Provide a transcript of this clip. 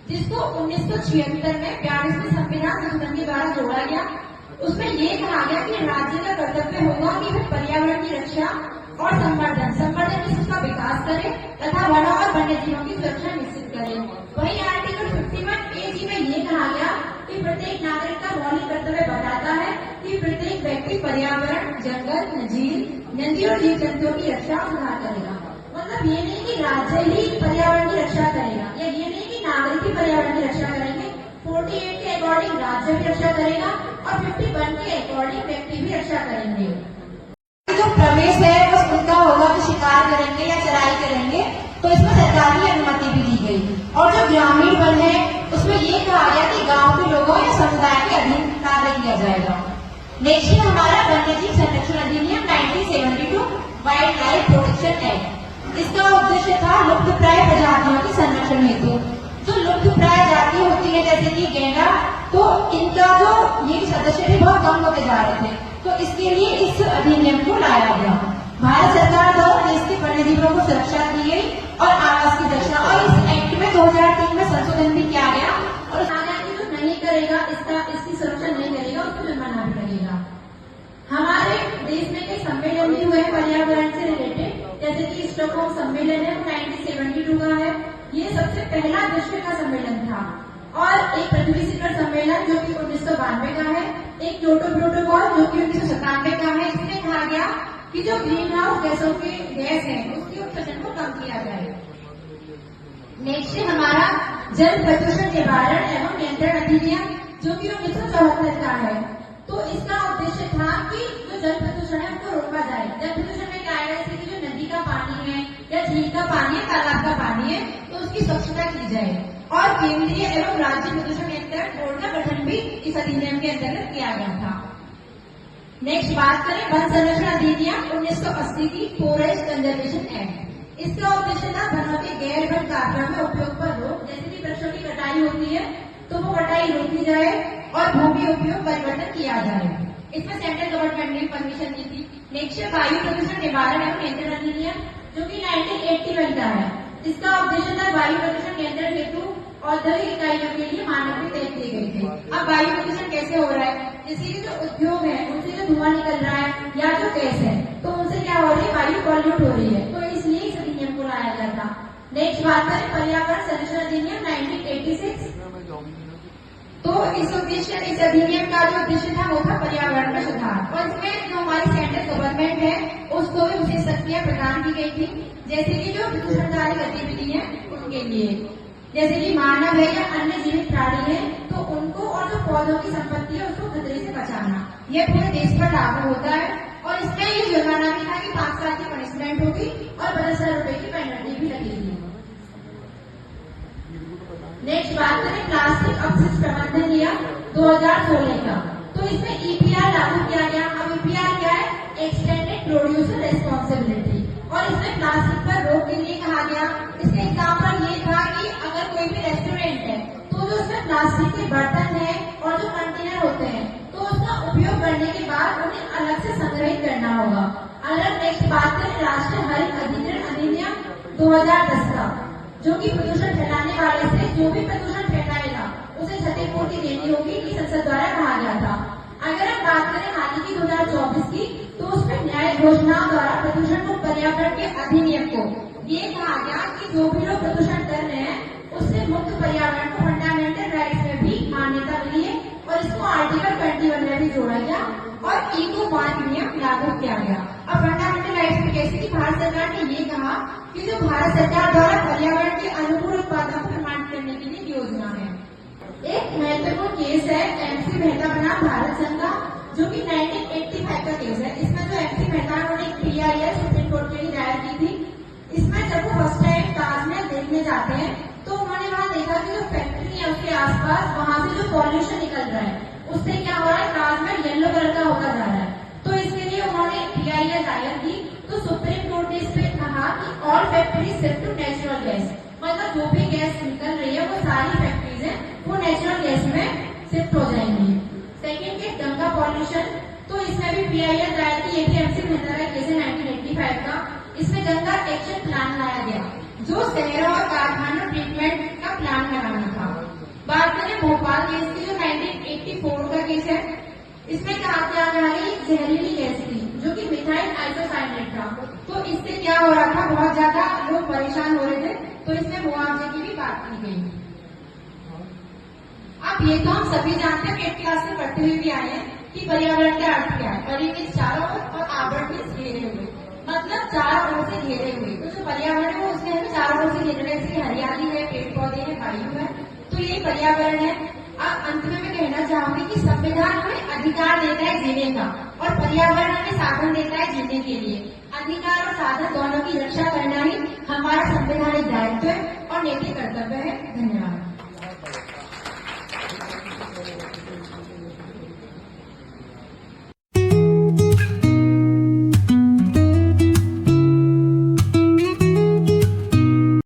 जिसको 1976 में 42वें संविधान संशोधन के द्वारा जोड़ा गया। उसमें ये कहा गया कि राज्य का कर्तव्य होगा कि वह पर्यावरण की रक्षा और संवर्धन में उसका विकास करे तथा वनों और वन्य जीवों की सुरक्षा निश्चित करे। वही आर्टिकल 51A में ये कहा गया कि प्रत्येक नागरिक का मौलिक कर्तव्य बताता है कि प्रत्येक व्यक्ति पर्यावरण, जंगल, झील, नदी और जीव जंतुओं की रक्षा और सुधार करेगा। मतलब ये नहीं कि राज्य ही पर्यावरण की रक्षा करेगा, या ये नहीं कि नागरिक ही पर्यावरण की रक्षा करेंगे। 48 के अकॉर्डिंग राज्य भी रक्षा करेगा और 51 के अकॉर्डिंग व्यक्ति भी रक्षा करेंगे। जो प्रवेश है बस उनका होगा जो शिकार करेंगे या चराई करेंगे, तो इसमें सरकारी अनुमति भी दी गई। और जो ग्रामीण वन है उसमें ये कहा गया कि गांव के लोगों या समुदाय के अधीन कार्य किया जाएगा। नेक्स्ट है हमारा वन्यजीव संरक्षण अधिनियम 1972 वाइल्ड लाइफ प्रोटेक्शन एक्ट। इसका उद्देश्य था लुप्त प्राय प्रजातियों के संरक्षण हेतु। जो लुप्त प्राय जाति होती है जैसे कि गैंडा, तो इनका जो ये सदस्य थे बहुत कम होते जा रहे थे, तो इसके लिए इस अधिनियम को लाया गया। भारत सरकार द्वारा देश के वन्यजीवों को सुरक्षा दी गई और आवास की रक्षा, और इस एक्ट में 2003 में संशोधन भी किया गया और जो नहीं करेगा इसकी सुरक्षा नहीं करेगा उसको जुर्माना भी लगेगा। हमारे देश में कई सम्मेलन भी हुए पर्यावरण से रिलेटेड, जैसे कि स्टॉकहोम सम्मेलन है 1972 का है। ये सबसे पहला विश्व का सम्मेलन था। और एक पृथ्वी शिखर सम्मेलन जो कि 1992 का है, एक क्योटो प्रोटोकॉल जो कि 1997 का है। इसमें कहा गया कि जो ग्रीन हाउस गैसों के गैस है उसके उत्सर्जन को कम किया जाए। नेक्स्ट है हमारा जल प्रदूषण निवारण एवं नियंत्रण अधिनियम जो कि 1974 का है। तो इसका उद्देश्य था कि जो जल प्रदूषण है उसको रोका जाए। जल प्रदूषण में क्या है, जैसे कि जो नदी का पानी है या झील का पानी है, तालाब का पानी है, तो उसकी स्वच्छता की जाए। और केंद्रीय एवं राज्य प्रदूषण नियंत्रण बोर्ड का गठन भी इस अधिनियम के अंतर्गत किया गया था। नेक्स्ट बात करें वन संरक्षण अधिनियम 1980 की फॉरेस्ट कंजर्वेशन एक्ट। इसका उद्देश्य था वनों के गैर वन कार्यों में उपयोग पर रोक, जैसे कि वृक्षों की कटाई होती है तो वो कटाई रोकी जाए और भूमि उपयोग परिवर्तन किया जाए। इसमें सेंट्रल गवर्नमेंट ने परमिशन दी थी। नेक्स्ट वायु प्रदूषण निवारण एवं नियंत्रण अधिनियम जो कि 1981 का है। इसका उद्देश्य था वायु प्रदूषण नियंत्रण हेतु औद्योगिक इकाइयों के लिए मानक तय किए गए थे। अब वायु प्रदूषण कैसे हो रहा है, जैसे कि जो उद्योग है उनसे जो धुआं निकल रहा है या जो गैस है तो उनसे क्या हो रही है, वायु पॉल्यूट हो रही है, तो इसलिए इस अधिनियम को लाया गया था। नेक्स्ट बात करें पर्यावरण संरक्षण अधिनियम 1986। तो इस अधिनियम का जो उद्देश्य था वो था पर्यावरण में सुधार, और इसमें जो हमारी सेंट्रल गवर्नमेंट है उसको भी विशेष शक्तियां प्रदान की गई थी, जैसे कि जो प्रदूषणकारी गतिविधि है उनके लिए, जैसे कि मानव है या अन्य जीवित प्राणी है तो उनको, और जो पौधों की संपत्ति है उसको खतरे से बचाना, यह पूरे देश पर लागू होता है। और इसमें ये जुर्माना भी था कि 5 साल की पनिशमेंट होगी और 50,000 रुपए की पेनल्टी भी लगेगी। नेक्स्ट बात करें प्लास्टिक अपशिष्ट प्रबंधन नियम 2016 का। तो इसमें ईपीआर लागू किया गया। अब ईपीआर क्या है, एक्सटेंडेड प्रोड्यूसर रेस्पॉन्सिबिलिटी, और इसमें प्लास्टिक पर रोक के लिए कहा गया। इसका एग्जाम्पल ये था कि अगर कोई भी रेस्टोरेंट है तो जो उसमें प्लास्टिक के बर्तन है और जो कंटेनर होते हैं तो उसका उपयोग करने के बाद उन्हें अलग से संग्रहित करना होगा। अगर नेक्स्ट बात करें राष्ट्रीय हरित अधिनियम अधिनियम 2010 का, जो कि प्रदूषण फैलाने वाले से जो भी प्रदूषण फैलाएगा उसे क्षतिपूर्ति देनी होगी, कि संसद द्वारा कहा गया था। अगर हम बात करें हाल ही की 2024 की, तो उसमें न्याय घोषणा द्वारा प्रदूषण मुक्त पर्यावरण के अधिनियम को ये कहा गया कि जो भी लोग प्रदूषण कर रहे हैं उससे मुक्त पर्यावरण को फंडामेंटल राइट्स में भी मान्यता मिली है, और इसको आर्टिकल 21 में भी जोड़ा गया और इको मार्क नियम लागू किया गया। अब फंडामेंटल राइट्स में कैसे कि भारत सरकार ने ये कहा कि जो भारत सरकार द्वारा पर्यावरण के अनुकूल उत्पादों को प्रमाणित करने के लिए योजना है। एक महत्वपूर्ण केस है एमसी मेहता बनाम भारत संघ का, जो कि 1985 का केस है। इसमें जो एमसी मेहता ने एक पीआईएल सुप्रीम कोर्ट के लिए दायर की थी। इसमें जब वो फर्स्ट टाइम ताजमहल देखने जाते हैं तो उन्होंने वहाँ देखा कि जो फैक्ट्री है उसके आसपास वहाँ से जो पॉल्यूशन निकल रहा है उससे क्या हो रहा है, ताजमहल येलो कलर का होता जा रहा है। तो इसके लिए उन्होंने पीआईएल दायर की। तो सुप्रीम कोर्ट ने इस पे कहा कि all factory shift to natural gas, मतलब जो भी गैस निकल रही है वो सारी फैक्ट्रीज है वो नेचुरल गैस में शिफ्ट हो जाएंगी। सेकेंड केस गंगा पॉल्यूशन, तो इसमें भी पीआईएल दायर की। एक एमसी मेहता का केस है 1985 का। इसमें गंगा एक्शन प्लान लाया गया जो शहरों और कारखानों ट्रीटमेंट का प्लान बनाना था। बात करें भोपाल केस की, जो 1984 का केस है, इसमें कहा क्या गया है, जहरीली गैस थी जो कि मिथाइल आइसोसाइनेट था। तो इससे क्या हो रहा था, बहुत ज्यादा लोग परेशान हो रहे थे, तो इसमें मुआवजे की भी बात की गई। अब ये तो हम सभी जानते हैं, 8th क्लास में पढ़ते हुए भी आए हैं कि पर्यावरण का अर्थ क्या है। परि के चारों ओर और आवरण में घेरे हुए, मतलब चारों ओर से घेरे हुए। तो जो पर्यावरण है वो उसमें हमें चारों ओर से घेरे, जैसे हरियाली है, पेड़ पौधे है, वायु है, तो ये पर्यावरण है। अब अंत में मैं कहना चाहूंगी कि संविधान हमें अधिकार देता है जीने का, और पर्यावरण हमें साधन देता है जीने के लिए। अधिकार और साधन दोनों की रक्षा करना ही हमारा संवैधानिक दायित्व है और नैतिक कर्तव्य है। धन्यवाद।